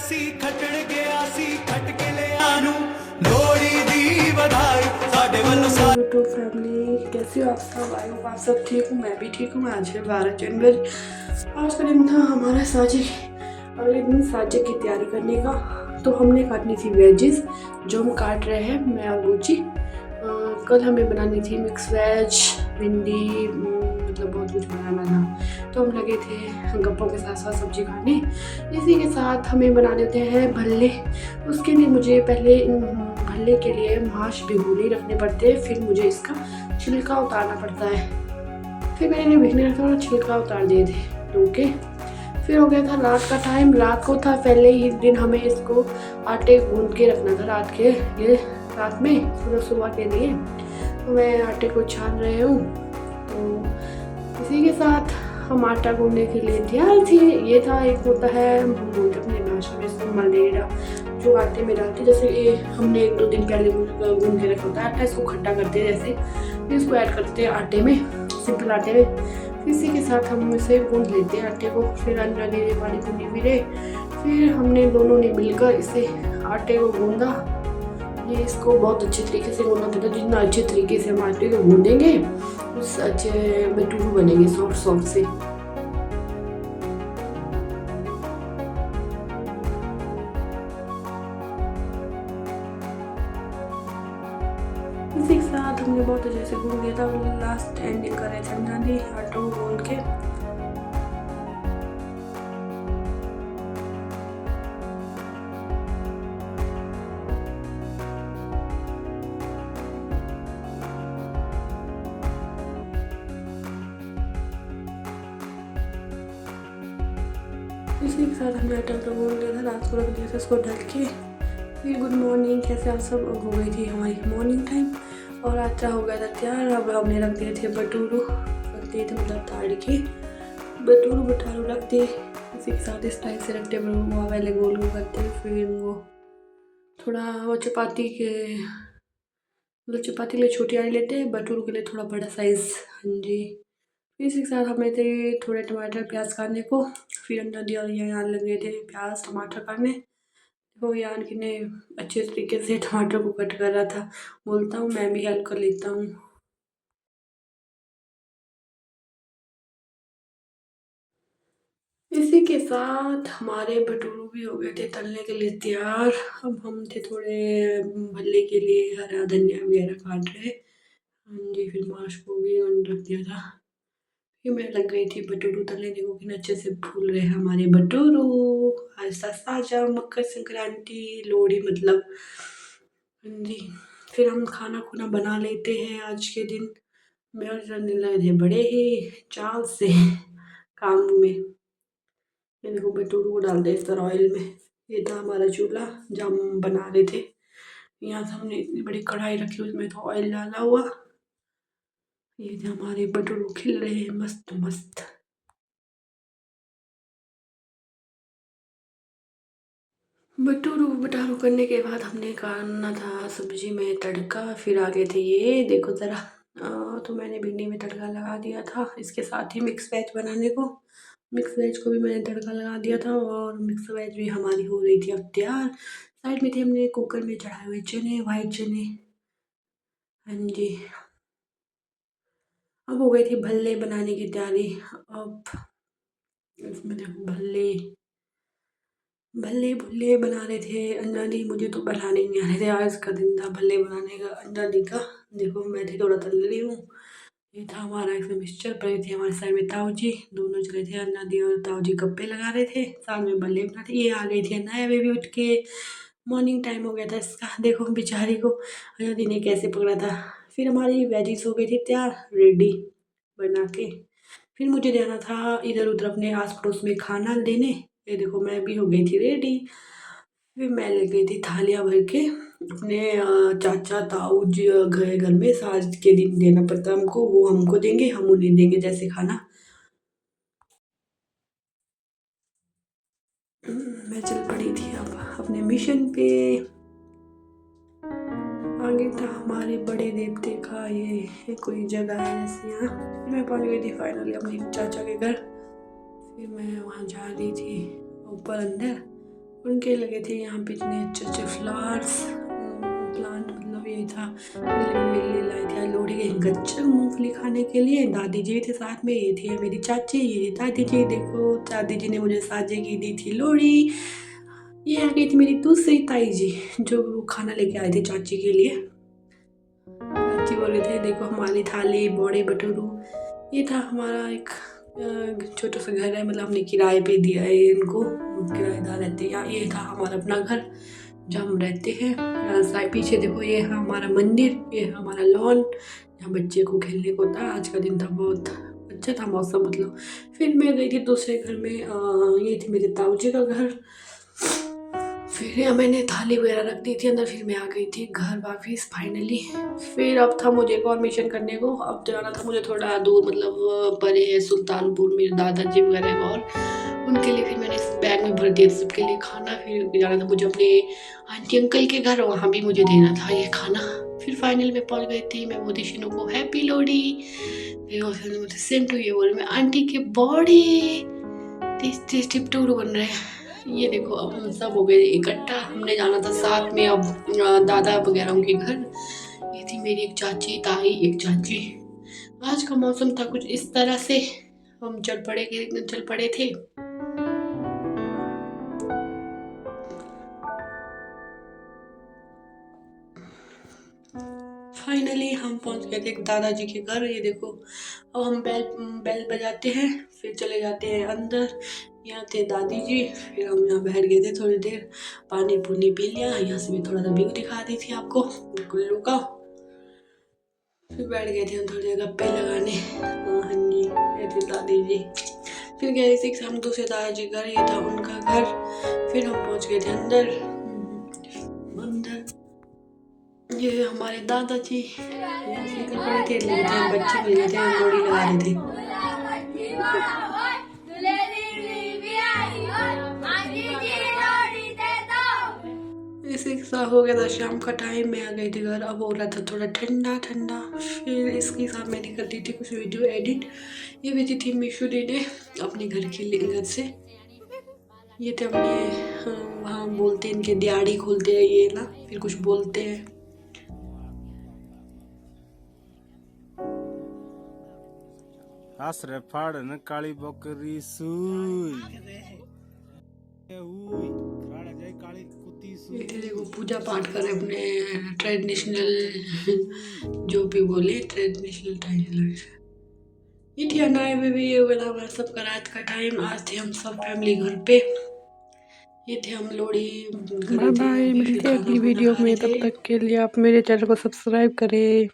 सी खटड़ गया सी खट के ले आनू लोड़ी दी बधाई साडे वल्लों यूट्यूब फैमिली, कैसे हो आप सब? आई होप आप सब ठीक हूँ, मैं भी ठीक हूँ। आज है 12 जनवरी। आज का दिन था हमारा साजे, अगले दिन साजे की तैयारी करने का। तो हमने काटनी थी वेजेस, जो हम काट रहे हैं मैं और गुची। कल हमें बनानी थी मिक्स वेज, भिंडी, मतलब बहुत कुछ बनाना था। तो हम लगे थे गप्पों के साथ साथ सब्जी खाने। इसी के साथ हमें बनाने होते हैं भल्ले। उसके लिए मुझे पहले भल्ले के लिए मांस भिगोने रखने पड़ते हैं, फिर मुझे इसका छिलका उतारना पड़ता है। फिर मैंने भिगने रखा और छिलका उतार दिए थे धो के। फिर हो गया था रात का टाइम, रात को था पहले ही दिन हमें इसको आटे गूंद के रखना था रात में सुबह के लिए। तो मैं आटे को छान रही हूँ। तो इसी के साथ हम आटा गूंदने के लिए तैयार थे। ये था, एक होता है हम बोलते अपने भाषा में इसको मलेरा, जो आटे में डालते, जैसे ये हमने 1-2 दिन पहले गूंद के रखा होता है आटा, इसको खट्टा करते हैं जैसे, फिर इसको ऐड करते हैं आटे में, सिंपल आटे में। इसी के साथ हम इसे गूंद लेते हैं आटे को, फिर अंदर धीरे पानी को धीरे। फिर हमने दोनों ने मिलकर इसे आटे को गूंदा। ये इसको बहुत अच्छे तरीके से गूंदना पड़ता है, जितना अच्छे तरीके से हम आटे को गूंदेंगे उस अच्छे बटूरू बनेंगे सॉफ्ट से। इसी के साथ हमने बहुत अच्छे से गूंद लिया था। लास्ट एंडिंग कर रहे थे हम आटो को गूंद के। इसी के साथ हमने आटा तो गूंद लिया था, रात को रख दिया था इसको ढक के। फिर गुड मॉर्निंग, कैसे आप सब? हो गई थी हमारी मॉर्निंग टाइम और आटा हो गया था तैयार। अब हमने रख दिए थे बटूरू, रख दिए थे मतलब ताड़ के बटारू रख दिए। इसी के साथ इस टाइप से रखते पहले गोल गोल करते, फिर वो थोड़ा वो चपाती के मतलब चपाती के लिए छोटी वाली लेते हैं, बटूरू के लिए थोड़ा बड़ा साइज़। हाँ जी। इसी के साथ हमें थे थोड़े टमाटर प्याज काटने को, फिर अंदर दिया और यहाँ लगे थे प्याज टमाटर काटने। वो यान कितने अच्छे तरीके से टमाटर को कट कर रहा था, बोलता हूँ मैं भी हेल्प कर लेता हूँ। इसी के साथ हमारे भटूरू भी हो गए थे तलने के लिए तैयार। अब हम थे थोड़े भल्ले के लिए हरा धनिया वगैरह काट रहे। हाँ जी, फिर माश को भी रख दिया था। फिर मैं लग गई थी भटूरू तलने, देखो कितने अच्छे से फूल रहे हमारे भटूरू। आज था साजा मकर संक्रांति, लोहड़ी मतलब। हाँ जी। फिर हम खाना खुना बना लेते हैं आज के दिन। मेरे करने लगे थे बड़े ही चाव से काम में। ये देखो भटूरू को डाल दे इस तरह ऑयल में। ये था हमारा चूल्हा जहाँ हम बना रहे थे। यहाँ से हमने इतनी बड़ी कढ़ाई रखी, उसमें तो ऑयल डाला हुआ। ये थे हमारे भटूरू खिल रहे हैं मस्त मस्त। भटूरू बटारू करने के बाद हमने करना था सब्जी में तड़का। फिर आगे थे ये देखो ज़रा, तो मैंने भिंडी में तड़का लगा दिया था। इसके साथ ही मिक्स वेज बनाने को, मिक्स वेज को भी मैंने तड़का लगा दिया था और मिक्स वेज भी हमारी हो रही थी अब तैयार। साइड में थे हमने कुकर में चढ़ाए हुए चने, वाइट चने। हाँ जी। अब हो गई थी भल्ले बनाने की तैयारी। अब इसमें देखो भल्ले भल्ले भुल्ले बना रहे थे। अंजलि, मुझे तो बनाने नहीं आ रहे थे, आज का दिन था भल्ले बनाने का अंजलि का। देखो मैं थी थोड़ा तल रही हूँ। ये था हमारा इसमें मिक्सचर पर थे हमारे साइड में ताऊ जी, दोनों चले थे। अंजलि और ताऊ जी गप्पे लगा रहे थे, साथ में भल्ले बनाते। ये आ गई थी नया बेबी उठ के, मॉर्निंग टाइम हो गया था इसका। देखो बेचारी को अंजलि ने कैसे पकड़ा था। फिर हमारी वेजिस हो गई थी तैयार रेडी बना के। फिर मुझे जाना था इधर उधर अपने आस पड़ोस में खाना देने। ये देखो मैं भी हो गई थी रेडी। फिर मैं ले गई थी थालियाँ भर के अपने चाचा ताऊ जी घर में। साज के दिन देना पड़ता हमको, वो हमको देंगे, हम उन्हें देंगे जैसे खाना। मैं चल पड़ी थी अब अपने मिशन पे। आगे था हमारे बड़े देवते का ये कोई जगह है जैसे यहाँ। फिर मैं पहुँच गई थी फाइनली अपने चाचा के घर। फिर मैं वहाँ जा रही थी ऊपर अंदर। उनके लगे थे यहाँ पे इतने अच्छे अच्छे फ्लावर्स प्लांट, मतलब ये था मेरे लिए लाए थे लोहड़ी के गच्चक मूंगफली खाने के लिए। दादी जी थे साथ में, ये थी मेरी चाची, ये दादी जी। देखो दादी जी ने मुझे साजे की दी थी लोहड़ी। ये आ गई थी मेरी दूसरी ताई जी, जो वो खाना लेके आए थे चाची के लिए। चाची बोले थे देखो हमारी थाली बड़े भटूरू। ये था हमारा एक छोटा सा घर है, मतलब हमने किराए पे दिया है इनको, किराएदार रहते हैं यहाँ। ये था हमारा अपना घर जहाँ हम रहते हैं। साइड पीछे देखो ये है हमारा मंदिर, ये है हमारा लॉन जहाँ बच्चे को खेलने को था। आज का दिन था, बहुत अच्छा था मौसम मतलब। फिर मैं गई थी दूसरे घर में, ये थी मेरे ताऊ जी का घर। फिर यहाँ मैंने थाली वगैरह रख दी थी अंदर, फिर मैं आ गई थी घर वापस फाइनली। फिर अब था मुझे एक और मिशन करने को, अब जाना था मुझे थोड़ा दूर, मतलब परे है सुल्तानपुर, मेरे दादाजी वगैरह और उनके लिए। फिर मैंने इस बैग में भर दिया सबके लिए खाना। फिर जाना था मुझे अपने आंटी अंकल के घर, वहाँ भी मुझे देना था ये खाना। फिर फाइनल में पहुँच गई थी मैं मोदी शिनू को हैप्पी लोहड़ी। फिर मुझे सेम टू ये बोल, मैं आंटी के बॉडी टेस्टी भटूरे बन रहे हैं। ये देखो अब हम सब हो गए इकट्ठा, हमने जाना था साथ में अब दादा वगैरह के घर। ये थी मेरी एक चाची, ताई, एक चाची। आज का मौसम था कुछ इस तरह से, हम चल पड़े थे। फाइनली हम पहुंच गए थे दादाजी के घर। ये देखो अब हम बेल बजाते हैं, फिर चले जाते हैं अंदर। यहाँ थे दादी जी, फिर हम यहाँ बैठ गए थे थोड़ी देर, पानी पुनी पी लिया। यहाँ से भी थोड़ा सा व्यू दिखा दी थी आपको कुल्लू का। फिर बैठ गए थे हम थोड़ी देर गप्पे लगाने। हाँ जी, ये थे दादी जी। फिर गए थे हम दूसरे दादाजी घर, ये था उनका घर। फिर हम पहुँच गए थे अंदर। ये हमारे दादाजी खड़े थे, लगे थे बच्चे मिल गए थे, लोहड़ी लगा रहे थे। इसी के साथ हो गया था शाम का टाइम, मैं आ गई थी घर। अब हो रहा था थोड़ा ठंडा ठंडा। फिर इसके साथ मैंने कर दी थी कुछ वीडियो एडिट। ये भेजी थी मीशो दी ने अपने घर के लिए, घर से। ये थे अपने वहाँ बोलते हैं इनके दिहाड़ी खोलते हैं ये ना, फिर कुछ बोलते हैं। आसरे फाड़न काली बकरी सूई काली कुत्ती सूई। ये देखो पूजा पाठ करे अपने ट्रेडिशनल, जो भी बोले ट्रेडिशनल। ये थी अनाए में भी ये वाला हमारा सबका रात का टाइम। आज थे हम सब फैमिली घर पे। ये थे हम लोहड़ी। बाय बाय, मिलते हैं अगली वीडियो में, तब तक के लिए आप मेरे चैनल को सब्सक्राइब करें।